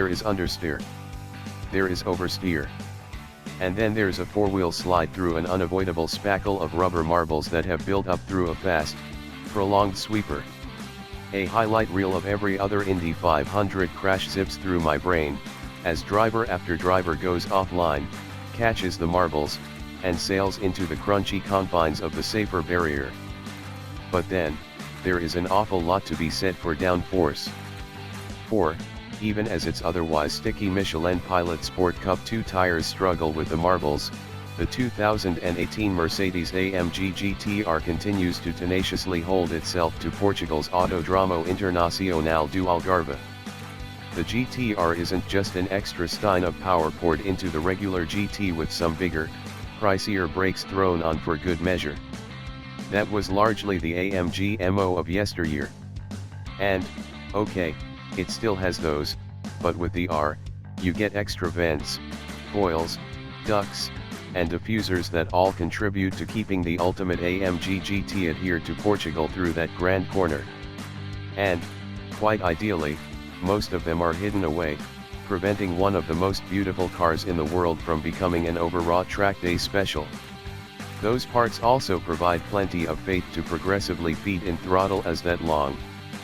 is understeer. There is oversteer. And then there's a four-wheel slide through an unavoidable spackle of rubber marbles that have built up through a fast, prolonged sweeper. A highlight reel of every other Indy 500 crash zips through my brain, as driver after driver goes offline, catches the marbles, and sails into the crunchy confines of the safer barrier. But then, there is an awful lot to be said for downforce. For, even as its otherwise sticky Michelin Pilot Sport Cup 2 tires struggle with the marbles, the 2018 Mercedes-AMG GT R continues to tenaciously hold itself to Portugal's Autodromo Internacional do Algarve. The GT R isn't just an extra stein of power poured into the regular GT with some bigger, pricier brakes thrown on for good measure. That was largely the AMG MO of yesteryear. And, okay, it still has those, but with the R, you get extra vents, foils, ducts, and diffusers that all contribute to keeping the ultimate AMG GT adhered to Portugal through that grand corner. And, quite ideally, most of them are hidden away, preventing one of the most beautiful cars in the world from becoming an overwrought track day special. Those parts also provide plenty of faith to progressively feed in throttle as that long,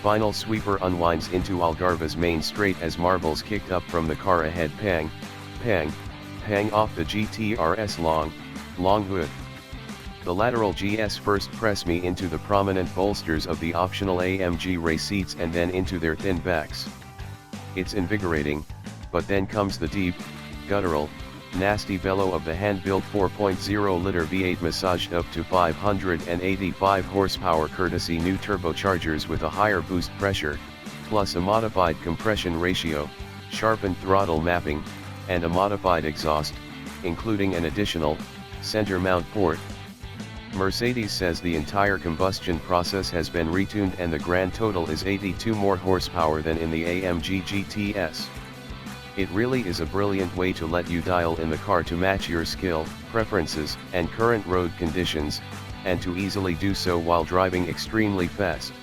final sweeper unwinds into Algarve's main straight as marbles kicked up from the car ahead pang, pang, pang off the GTR's long hood. The lateral GS first press me into the prominent bolsters of the optional AMG race seats and then into their thin backs. It's invigorating, but then comes the deep, guttural, nasty bellow of the hand-built 4.0-liter V8 massaged up to 585 horsepower courtesy new turbochargers with a higher boost pressure, plus a modified compression ratio, sharpened throttle mapping, and a modified exhaust, including an additional, center mount port. Mercedes says the entire combustion process has been retuned and the grand total is 82 more horsepower than in the AMG GTS. It really is a brilliant way to let you dial in the car to match your skill, preferences, and current road conditions, and to easily do so while driving extremely fast.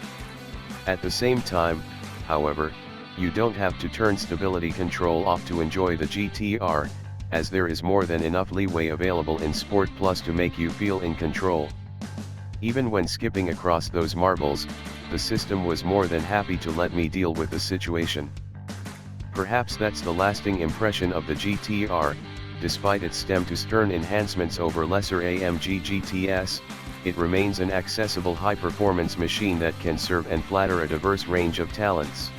At the same time, however, you don't have to turn stability control off to enjoy the GTR, as there is more than enough leeway available in Sport Plus to make you feel in control. Even when skipping across those marbles, the system was more than happy to let me deal with the situation. Perhaps that's the lasting impression of the GTR, despite its stem-to-stern enhancements over lesser AMG GTS, it remains an accessible high-performance machine that can serve and flatter a diverse range of talents.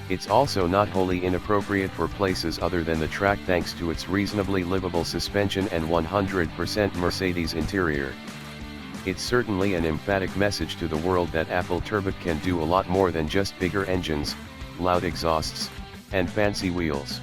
It's also not wholly inappropriate for places other than the track thanks to its reasonably livable suspension and 100% Mercedes interior. It's certainly an emphatic message to the world that Apple Turbot can do a lot more than just bigger engines, loud exhausts, and fancy wheels.